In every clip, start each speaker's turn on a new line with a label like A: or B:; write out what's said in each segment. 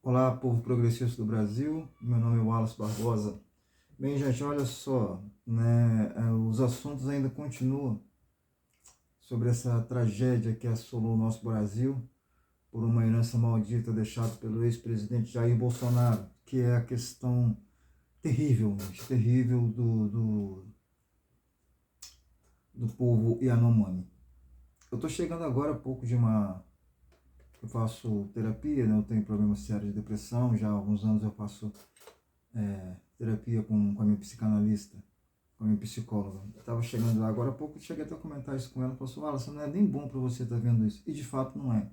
A: Olá, povo progressista do Brasil, meu nome é Wallace Barbosa. Bem, gente, olha só, né, os assuntos ainda continuam sobre essa tragédia que assolou o nosso Brasil por uma herança maldita deixada pelo ex-presidente Jair Bolsonaro, que é a questão terrível, gente, terrível do povo Yanomami. Eu estou chegando agora há pouco de uma... Eu faço terapia, né? Eu tenho problemas sérios de depressão, já há alguns anos eu faço terapia com a minha psicanalista, com a minha psicóloga. Eu estava chegando lá agora há pouco, cheguei até a comentar isso com ela, falou assim, Wallace, não é nem bom para você estar vendo isso. E de fato não é.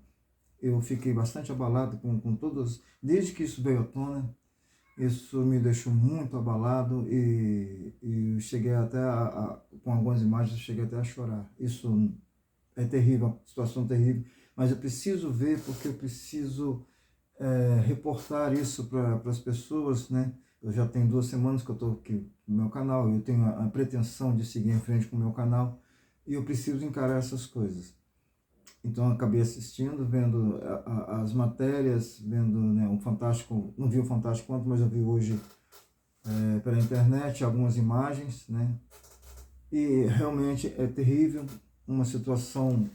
A: Eu fiquei bastante abalado com todos, desde que isso veio à tona, isso me deixou muito abalado e cheguei até com algumas imagens, eu cheguei até a chorar. Isso é terrível, uma situação terrível, mas eu preciso ver porque eu preciso reportar isso para as pessoas, né? Eu já tenho 2 semanas que eu estou aqui no meu canal, eu tenho a pretensão de seguir em frente com o meu canal e eu preciso encarar essas coisas. Então eu acabei assistindo, vendo as matérias, vendo, né, o Fantástico, não vi o Fantástico ontem, mas eu vi hoje pela internet algumas imagens, né? E realmente é terrível, uma situação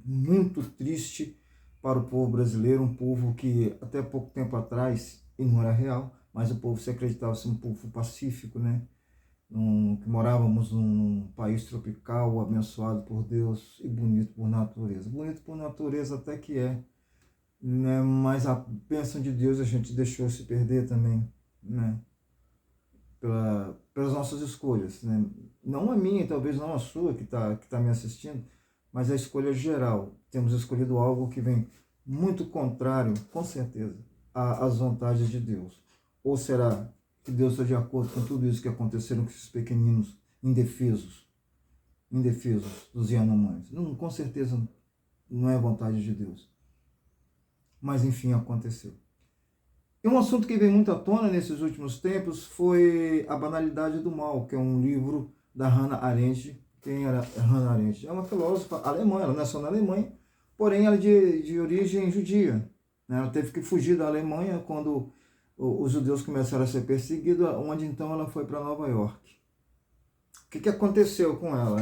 A: muito triste para o povo brasileiro, um povo que até pouco tempo atrás, e não era real, mas o povo se acreditava ser um povo pacífico, né? Que morávamos num país tropical, abençoado por Deus e bonito por natureza. Bonito por natureza até que é, né? Mas a bênção de Deus a gente deixou se perder também, né? Pelas nossas escolhas, né? Não a minha, talvez não a sua que tá me assistindo, mas a escolha geral. Temos escolhido algo que vem muito contrário, com certeza, às vontades de Deus. Ou será que Deus está de acordo com tudo isso que aconteceram com esses pequeninos indefesos dos Yanomamis? Não, com certeza não é vontade de Deus. Mas enfim, aconteceu. E um assunto que veio muito à tona nesses últimos tempos foi A Banalidade do Mal, que é um livro da Hannah Arendt. Quem era Hannah Arendt? É uma filósofa alemã, ela nasceu na Alemanha, porém ela é de origem judia, né? Ela teve que fugir da Alemanha quando os judeus começaram a ser perseguidos, onde então ela foi para Nova York. O que aconteceu com ela?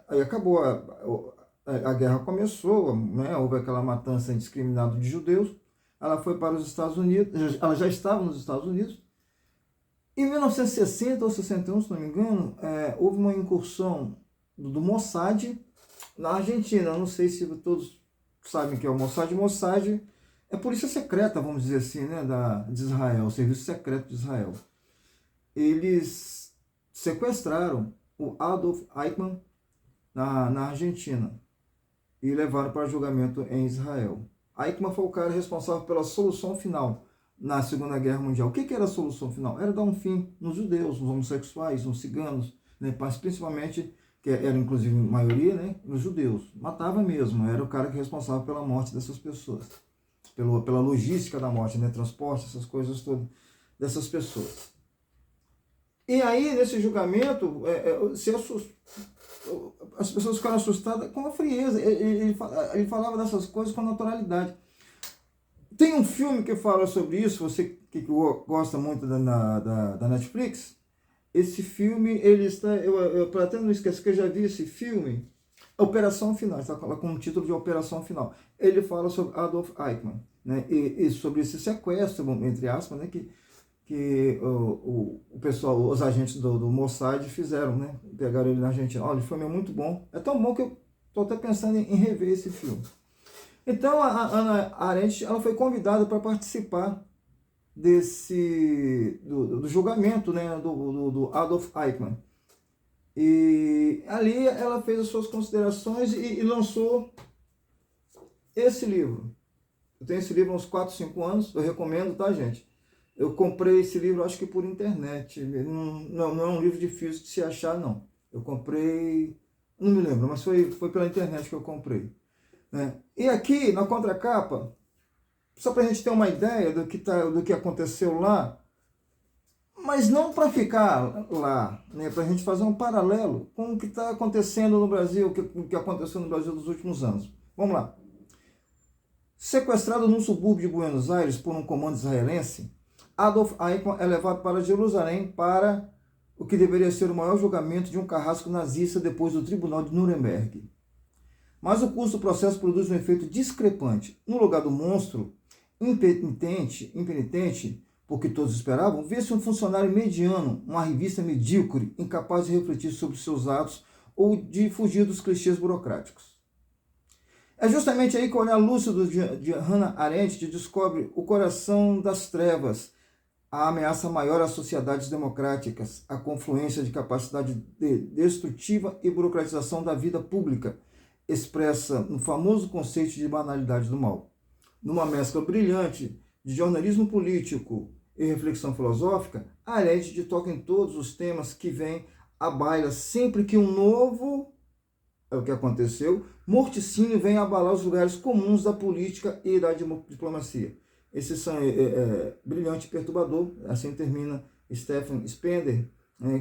A: Aí acabou, a guerra começou, né? Houve aquela matança indiscriminada de judeus. Ela foi para os Estados Unidos, ela já estava nos Estados Unidos. Em 1960 ou 61, se não me engano, houve uma incursão do Mossad na Argentina. Eu não sei se todos sabem o que é o Mossad. Mossad é a polícia secreta, vamos dizer assim, né, de Israel, o serviço secreto de Israel. Eles sequestraram o Adolf Eichmann na Argentina e levaram para julgamento em Israel. Eichmann foi o cara responsável pela solução final na Segunda Guerra Mundial. O que era a solução final? Era dar um fim nos judeus, nos homossexuais, nos ciganos, né? Mas principalmente, que era inclusive maioria, né? Nos judeus. Matava mesmo, era o cara que era responsável pela morte dessas pessoas. Pela logística da morte, né? Transporte, essas coisas todas dessas pessoas. E aí, nesse julgamento, as pessoas ficaram assustadas com a frieza. Ele falava dessas coisas com naturalidade. Tem um filme que fala sobre isso, você que gosta muito da Netflix. Esse filme, ele está... Eu até não esqueço que eu já vi esse filme. Operação Final, está com o título de Operação Final. Ele fala sobre Adolf Eichmann, né? E sobre esse sequestro, entre aspas, né? Que o pessoal, os agentes do Mossad fizeram, né? Pegaram ele na Argentina. Olha, o filme é muito bom. É tão bom que eu estou até pensando em rever esse filme. Então, a Hannah Arendt, ela foi convidada para participar do julgamento, né? Do Adolf Eichmann. E ali ela fez as suas considerações e lançou esse livro. Eu tenho esse livro há uns 4, 5 anos. Eu recomendo, tá, gente? Eu comprei esse livro, acho que por internet. Não é um livro difícil de se achar, não. Eu comprei, não me lembro, mas foi pela internet que eu comprei, né? E aqui, na contracapa, só para a gente ter uma ideia do que aconteceu lá, mas não para ficar lá, né? Para a gente fazer um paralelo com o que está acontecendo no Brasil, o que aconteceu no Brasil nos últimos anos. Vamos lá. Sequestrado num subúrbio de Buenos Aires por um comando israelense, Adolf Eichmann é levado para Jerusalém para o que deveria ser o maior julgamento de um carrasco nazista depois do Tribunal de Nuremberg. Mas o curso do processo produz um efeito discrepante. No lugar do monstro impenitente, porque todos esperavam, vê-se um funcionário mediano, uma revista medíocre, incapaz de refletir sobre seus atos ou de fugir dos clichês burocráticos. É justamente aí que o olhar lúcido de Hannah Arendt descobre o coração das trevas, a ameaça maior às sociedades democráticas, a confluência de capacidade destrutiva e burocratização da vida pública, expressa no famoso conceito de banalidade do mal. Numa mescla brilhante de jornalismo político e reflexão filosófica, Arendt toca em todos os temas que vêm à baila sempre que um novo, é o que aconteceu, morticínio vem abalar os lugares comuns da política e da diplomacia. Esse são brilhante e perturbador, assim termina Stephen Spender,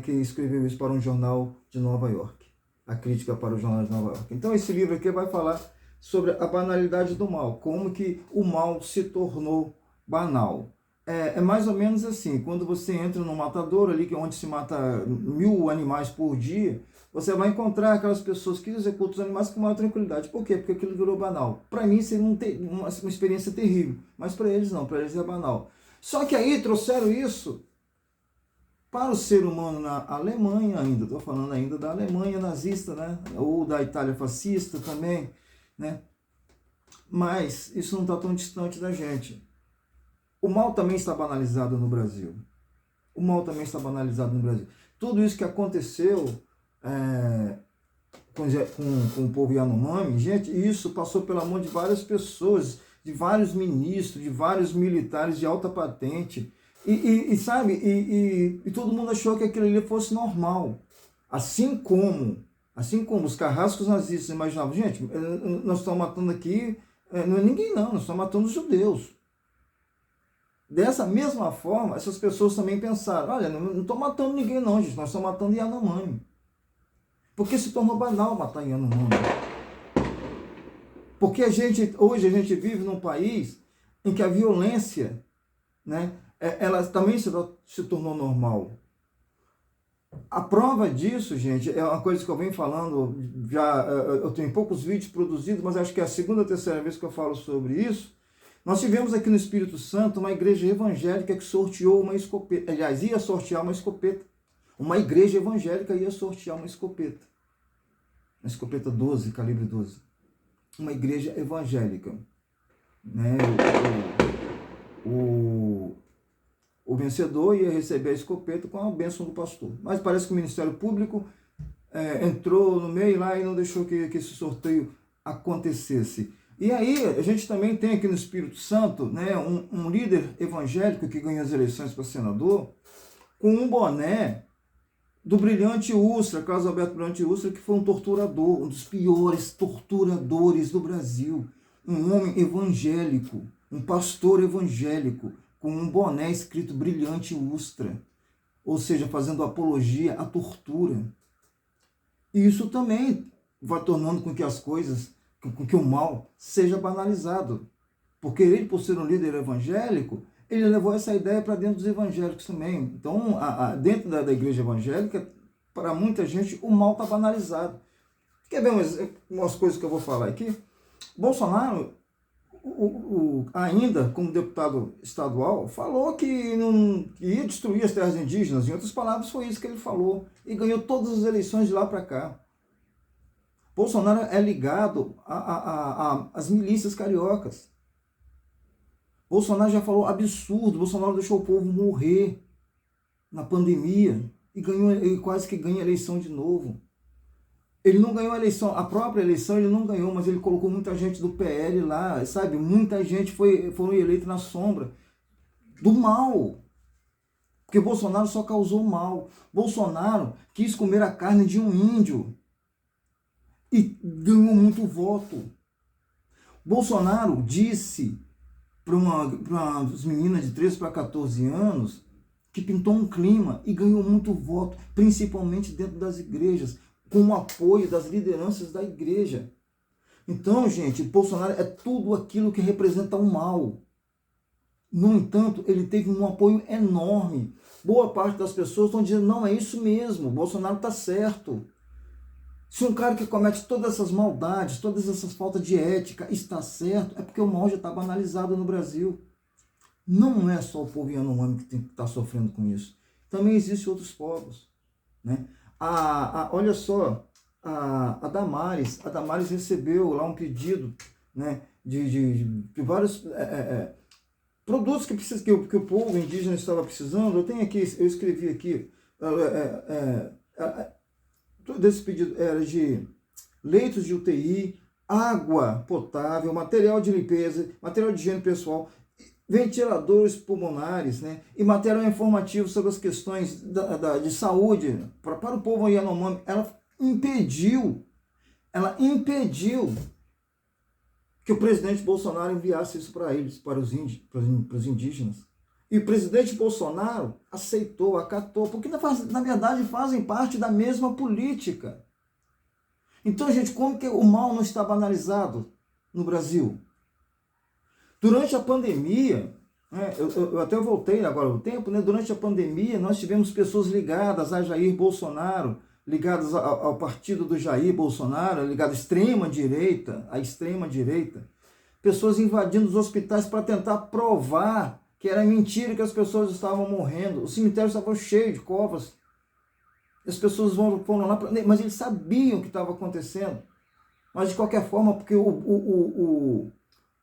A: que escreveu isso para um jornal de Nova York, a crítica para o jornal de Nova York. Então esse livro aqui vai falar sobre a banalidade do mal, como que o mal se tornou banal. É mais ou menos assim, quando você entra num matadouro ali, que é onde se mata 1000 animais por dia, você vai encontrar aquelas pessoas que executam os animais com maior tranquilidade. Por quê? Porque aquilo virou banal. Para mim seria uma experiência terrível, mas para eles não, para eles é banal. Só que aí trouxeram isso para o ser humano na Alemanha ainda, estou falando ainda da Alemanha nazista, né? Ou da Itália fascista também, né? Mas isso não está tão distante da gente. O mal também está banalizado no Brasil. O mal também está banalizado no Brasil. Tudo isso que aconteceu com o povo Yanomami, gente, isso passou pela mão de várias pessoas, de vários ministros, de vários militares de alta patente, e todo mundo achou que aquilo ali fosse normal. Assim como os carrascos nazistas imaginavam, gente, nós estamos matando aqui, não é ninguém não, nós estamos matando os judeus. Dessa mesma forma, essas pessoas também pensaram, olha, não estou matando ninguém não, gente, nós estamos matando Yanomami. Porque se tornou banal matar Yanomami. Porque hoje a gente vive num país em que a violência, né, ela também se tornou normal. A prova disso, gente, é uma coisa que eu venho falando, eu tenho poucos vídeos produzidos, mas acho que é a segunda ou terceira vez que eu falo sobre isso. Nós tivemos aqui no Espírito Santo uma igreja evangélica que sorteou uma escopeta. Aliás, ia sortear uma escopeta. Uma igreja evangélica ia sortear uma escopeta. Uma escopeta 12, calibre 12. Uma igreja evangélica. Né? O vencedor ia receber a escopeta com a bênção do pastor. Mas parece que o Ministério Público entrou no meio lá e não deixou que esse sorteio acontecesse. E aí, a gente também tem aqui no Espírito Santo, né, um líder evangélico que ganhou as eleições para senador, com um boné do Brilhante Ustra, Carlos Alberto Brilhante Ustra, que foi um torturador, um dos piores torturadores do Brasil. Um homem evangélico, um pastor evangélico, com um boné escrito Brilhante Ustra, ou seja, fazendo apologia à tortura. E isso também vai tornando com que as coisas, com que o mal seja banalizado. Porque ele, por ser um líder evangélico, ele levou essa ideia para dentro dos evangélicos também. Então, dentro da igreja evangélica, para muita gente, o mal está banalizado. Quer ver umas coisas que eu vou falar aqui? Bolsonaro, ainda como deputado estadual, falou que ia destruir as terras indígenas. Em outras palavras, foi isso que ele falou. E ganhou todas as eleições de lá para cá. Bolsonaro é ligado às milícias cariocas. Bolsonaro já falou absurdo. Bolsonaro deixou o povo morrer na pandemia e quase que ganha a eleição de novo. Ele não ganhou a eleição, a própria eleição ele não ganhou, mas ele colocou muita gente do PL lá, sabe? Muita gente foram eleitos na sombra do mal. Porque Bolsonaro só causou mal. Bolsonaro quis comer a carne de um índio e ganhou muito voto. Bolsonaro disse para umas meninas de 13 para 14 anos que pintou um clima e ganhou muito voto, principalmente dentro das igrejas, com o apoio das lideranças da igreja. Então, gente, Bolsonaro é tudo aquilo que representa o mal. No entanto, ele teve um apoio enorme. Boa parte das pessoas estão dizendo, não, é isso mesmo, Bolsonaro está certo. Se um cara que comete todas essas maldades, todas essas faltas de ética está certo, é porque o mal já está banalizado no Brasil. Não é só o povo Yanomami que está sofrendo com isso. Também existem outros povos. Né? Olha só, a Damares recebeu lá um pedido, né, de vários produtos que o povo indígena estava precisando. Eu tenho aqui, eu escrevi aqui, desse pedido era de leitos de UTI, água potável, material de limpeza, material de higiene pessoal, ventiladores pulmonares, né, e material informativo sobre as questões de saúde para o povo Yanomami. Ela impediu que o presidente Bolsonaro enviasse isso para eles, para os indígenas. E o presidente Bolsonaro aceitou, acatou, porque na verdade fazem parte da mesma política. Então, gente, como que o mal não está banalizado no Brasil? Durante a pandemia, né, eu até voltei agora o tempo, né, durante a pandemia nós tivemos pessoas ligadas a Jair Bolsonaro, ligadas ao partido do Jair Bolsonaro, ligadas à extrema-direita, pessoas invadindo os hospitais para tentar provar que era mentira que as pessoas estavam morrendo. Os cemitérios estavam cheios de covas. As pessoas foram lá, mas eles sabiam o que estava acontecendo. Mas de qualquer forma, porque o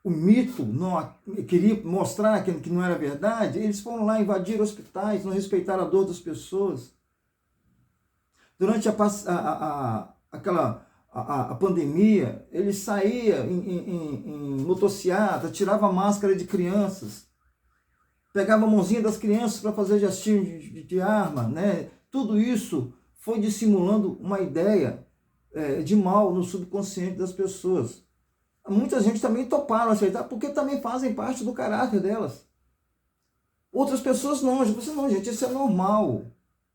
A: mito não queria mostrar que não era verdade, eles foram lá invadir hospitais, não respeitaram a dor das pessoas. Durante a pandemia, ele saía em motociata, tirava a máscara de crianças, pegava a mãozinha das crianças para fazer gestinho de arma, né? Tudo isso foi dissimulando uma ideia de mal no subconsciente das pessoas. Muita gente também toparam aceitar, porque também fazem parte do caráter delas. Outras pessoas não, não, gente, isso é normal.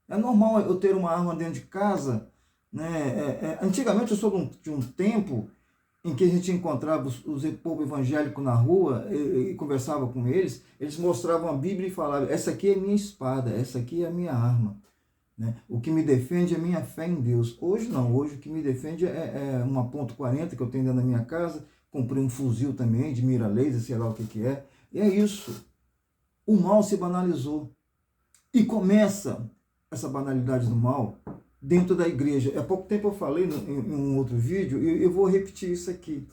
A: É normal eu ter uma arma dentro de casa, né? Antigamente eu sou de um tempo em que a gente encontrava os povo evangélico na rua e conversava com eles mostravam a Bíblia e falavam, essa aqui é minha espada, essa aqui é a minha arma. Né? O que me defende é minha fé em Deus. Hoje não, hoje o que me defende é uma .40 que eu tenho dentro da minha casa, comprei um fuzil também de mira laser, sei lá o que é, e é isso. O mal se banalizou. E começa essa banalidade do mal dentro da igreja. Há pouco tempo eu falei em um outro vídeo e eu vou repetir isso aqui.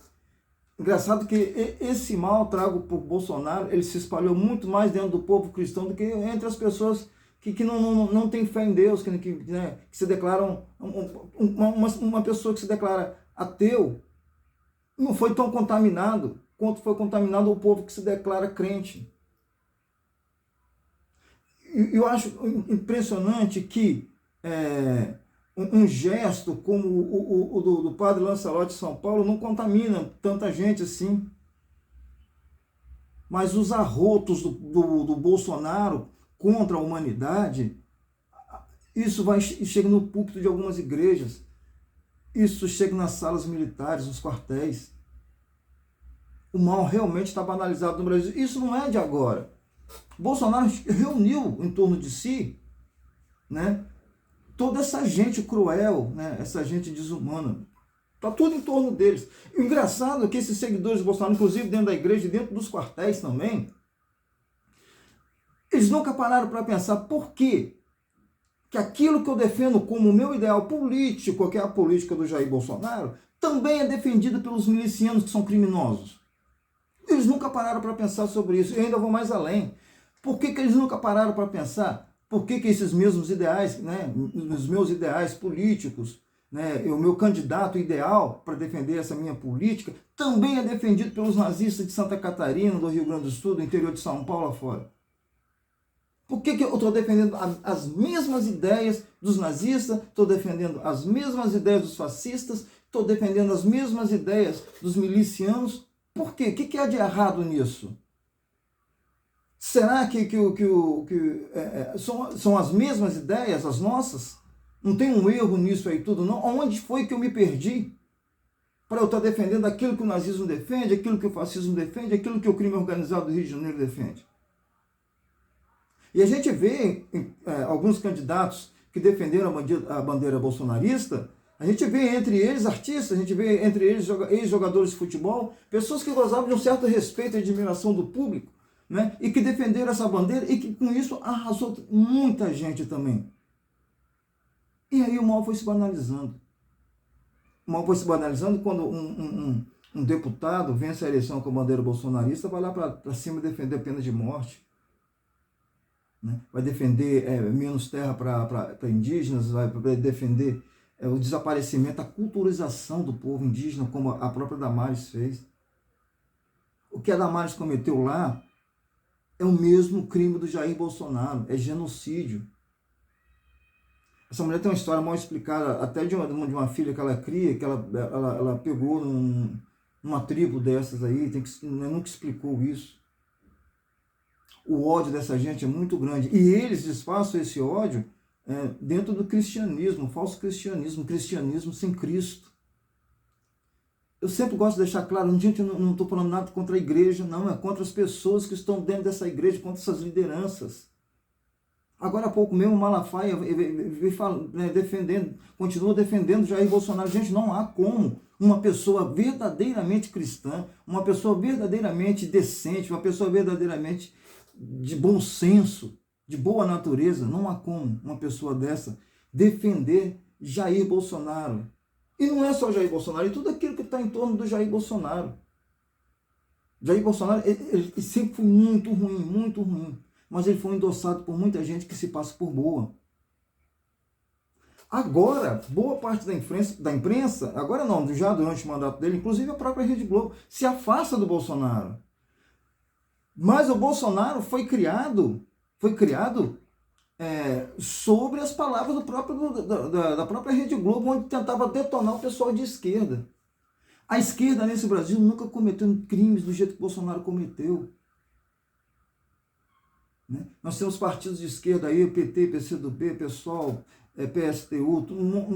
A: Engraçado que esse mal trago por Bolsonaro, ele se espalhou muito mais dentro do povo cristão do que entre as pessoas que não tem fé em Deus, que se declaram, uma pessoa que se declara ateu, não foi tão contaminado quanto foi contaminado o povo que se declara crente. Eu acho impressionante que um gesto como o do padre Lancelotti de São Paulo não contamina tanta gente assim. Mas os arrotos do Bolsonaro contra a humanidade, isso chega no púlpito de algumas igrejas, isso chega nas salas militares, nos quartéis. O mal realmente está banalizado no Brasil. Isso não é de agora. Bolsonaro reuniu em torno de si, né, toda essa gente cruel, né, essa gente desumana. Está tudo em torno deles. E o engraçado é que esses seguidores de Bolsonaro, inclusive dentro da igreja e dentro dos quartéis também, eles nunca pararam para pensar por quê que aquilo que eu defendo como o meu ideal político, que é a política do Jair Bolsonaro, também é defendido pelos milicianos que são criminosos. Eles nunca pararam para pensar sobre isso. Eu ainda vou mais além. Por que eles nunca pararam para pensar? Por que esses mesmos ideais, né, os meus ideais políticos, né, o meu candidato ideal para defender essa minha política, também é defendido pelos nazistas de Santa Catarina, do Rio Grande do Sul, do interior de São Paulo afora? Por que eu estou defendendo as mesmas ideias dos nazistas, estou defendendo as mesmas ideias dos fascistas, estou defendendo as mesmas ideias dos milicianos? Por quê? O que há de errado nisso? Será que são as mesmas ideias, as nossas? Não tem um erro nisso aí tudo, não? Onde foi que eu me perdi? para eu estar defendendo aquilo que o nazismo defende, aquilo que o fascismo defende, aquilo que o crime organizado do Rio de Janeiro defende. E a gente vê alguns candidatos que defenderam a bandeira bolsonarista, a gente vê entre eles artistas, a gente vê entre eles ex-jogadores de futebol, pessoas que gozavam de um certo respeito e admiração do público, né? E que defenderam essa bandeira e que com isso arrasou muita gente também. E aí o mal foi se banalizando. O mal foi se banalizando quando um deputado vence a eleição com a bandeira bolsonarista, vai lá para cima defender a pena de morte. Né? Vai defender menos terra para indígenas, vai defender o desaparecimento, a culturização do povo indígena, como a própria Damares fez. O que a Damares cometeu lá é o mesmo crime do Jair Bolsonaro, é genocídio. Essa mulher tem uma história mal explicada, até de uma filha que ela cria, que ela pegou numa tribo dessas aí, nunca explicou isso. O ódio dessa gente é muito grande. E eles disfarçam esse ódio dentro do cristianismo, falso cristianismo, cristianismo sem Cristo. Eu sempre gosto de deixar claro, gente, eu não estou falando nada contra a igreja, não, é contra as pessoas que estão dentro dessa igreja, contra essas lideranças. Agora há pouco mesmo o Malafaia continua defendendo Jair Bolsonaro. Gente, não há como uma pessoa verdadeiramente cristã, uma pessoa verdadeiramente decente, uma pessoa verdadeiramente de bom senso, de boa natureza, não há como uma pessoa dessa defender Jair Bolsonaro. E não é só Jair Bolsonaro, e tudo aquilo que está em torno do Jair Bolsonaro. Jair Bolsonaro ele sempre foi muito ruim, muito ruim. Mas ele foi endossado por muita gente que se passa por boa. Agora, boa parte da imprensa, agora não, já durante o mandato dele, inclusive a própria Rede Globo, se afasta do Bolsonaro. Mas o Bolsonaro foi criado sobre as palavras da própria Rede Globo, onde tentava detonar o pessoal de esquerda. A esquerda nesse Brasil nunca cometeu crimes do jeito que o Bolsonaro cometeu. Né? Nós temos partidos de esquerda aí, PT, PCdoB, PSOL, PSTU,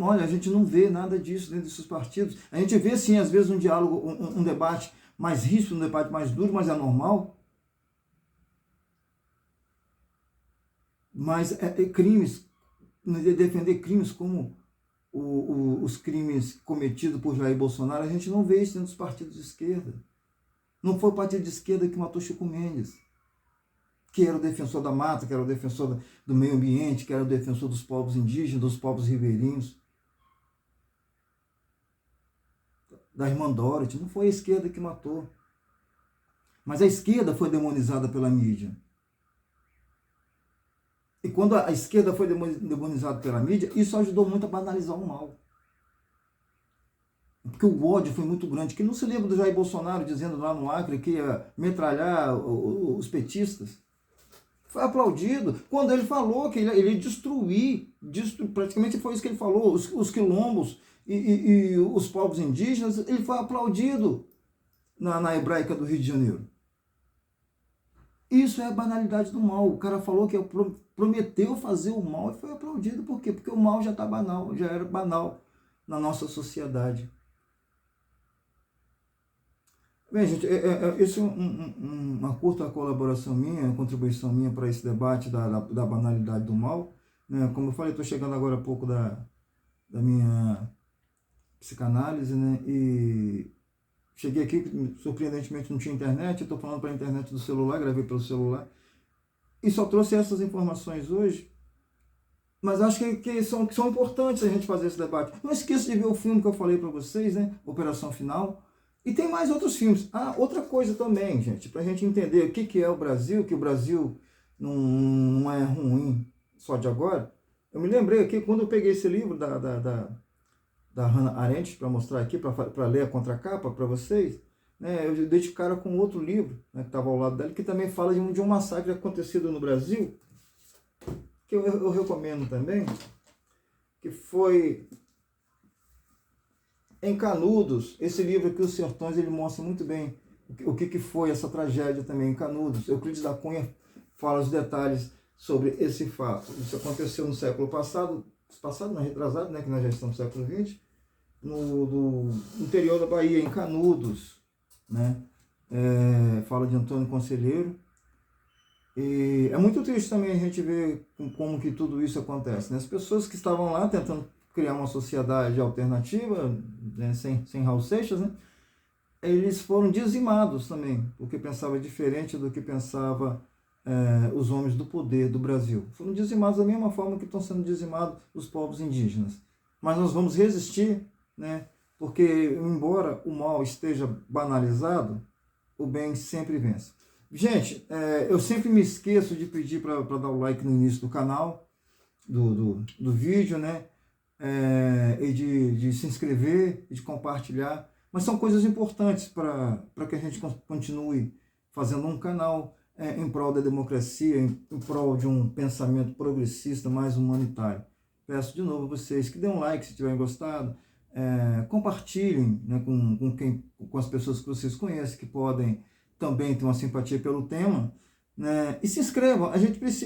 A: olha, a gente não vê nada disso dentro desses partidos. A gente vê sim, às vezes, um diálogo, um debate mais ríspido, um debate mais duro, mas é normal. Mas crimes, defender crimes como os crimes cometidos por Jair Bolsonaro, a gente não vê isso dentro dos partidos de esquerda. Não foi o partido de esquerda que matou Chico Mendes, que era o defensor da mata, que era o defensor do meio ambiente, que era o defensor dos povos indígenas, dos povos ribeirinhos, da irmã Dorothy. Não foi a esquerda que matou. Mas a esquerda foi demonizada pela mídia. E quando a esquerda foi demonizada pela mídia, isso ajudou muito a banalizar o mal. Porque o ódio foi muito grande. Quem não se lembra do Jair Bolsonaro dizendo lá no Acre que ia metralhar os petistas? Foi aplaudido. Quando ele falou que ele ia destruir, praticamente foi isso que ele falou, os quilombos e os povos indígenas, ele foi aplaudido na hebraica do Rio de Janeiro. Isso é a banalidade do mal. O cara falou que prometeu fazer o mal e foi aplaudido. Por quê? Porque o mal já está banal, já era banal na nossa sociedade. Bem, gente, isso é uma curta colaboração minha, uma contribuição minha para esse debate da banalidade do mal. Né? Como eu falei, estou chegando agora há pouco da minha psicanálise, né? E cheguei aqui, surpreendentemente não tinha internet, estou falando para a internet do celular, gravei pelo celular, e só trouxe essas informações hoje, mas acho que são importantes a gente fazer esse debate. Não esqueça de ver o filme que eu falei para vocês, né? Operação Final. E tem mais outros filmes. Outra coisa também, gente, para a gente entender o que é o Brasil, que o Brasil não é ruim só de agora. Eu me lembrei aqui, quando eu peguei esse livro da Hannah Arendt, para mostrar aqui, para ler a contracapa para vocês, né, eu dei de cara com outro livro, né, que estava ao lado dela, que também fala de um massacre acontecido no Brasil, que eu recomendo também, que foi em Canudos. Esse livro aqui, Os Sertões, ele mostra muito bem o que foi essa tragédia também em Canudos. Euclides da Cunha fala os detalhes sobre esse fato. Isso aconteceu no século passado não, retrasado, né, que nós já estamos no século XX, no interior da Bahia, em Canudos, né? Fala de Antônio Conselheiro. E é muito triste também a gente ver como que tudo isso acontece, né? As pessoas que estavam lá tentando criar uma sociedade alternativa, né? sem Raul Seixas, né? Eles foram dizimados também, porque pensava diferente do que pensava os homens do poder do Brasil. Foram dizimados da mesma forma que estão sendo dizimados os povos indígenas. Mas nós vamos resistir, né? Porque embora o mal esteja banalizado, o bem sempre vence. Gente, eu sempre me esqueço de pedir para dar o like no início do canal, do vídeo, né? E de se inscrever, e de compartilhar. Mas são coisas importantes para que a gente continue fazendo um canal em prol da democracia, em prol de um pensamento progressista mais humanitário. Peço de novo a vocês que dêem um like se tiverem gostado, compartilhem, né, com as pessoas que vocês conhecem, que podem também ter uma simpatia pelo tema, né, e se inscrevam.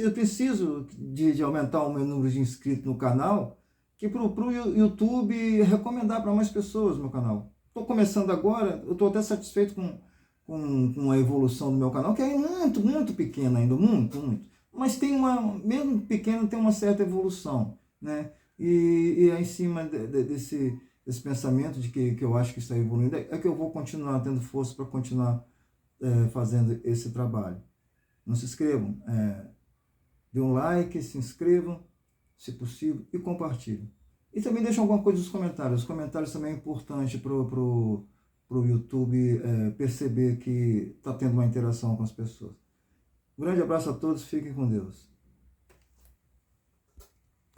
A: Eu preciso de aumentar o meu número de inscritos no canal, que para o YouTube recomendar para mais pessoas o meu canal. Estou começando agora, eu estou até satisfeito com a evolução do meu canal, que é muito, muito pequena ainda, muito, muito. Mas mesmo pequeno, tem uma certa evolução, né? E é em cima desse pensamento de que eu acho que está evoluindo, é que eu vou continuar tendo força para continuar fazendo esse trabalho. Não se inscrevam, dê um like, se inscrevam, se possível, e compartilhem. E também deixem alguma coisa nos comentários. Os comentários também é importante para o YouTube perceber que está tendo uma interação com as pessoas. Um grande abraço a todos, fiquem com Deus.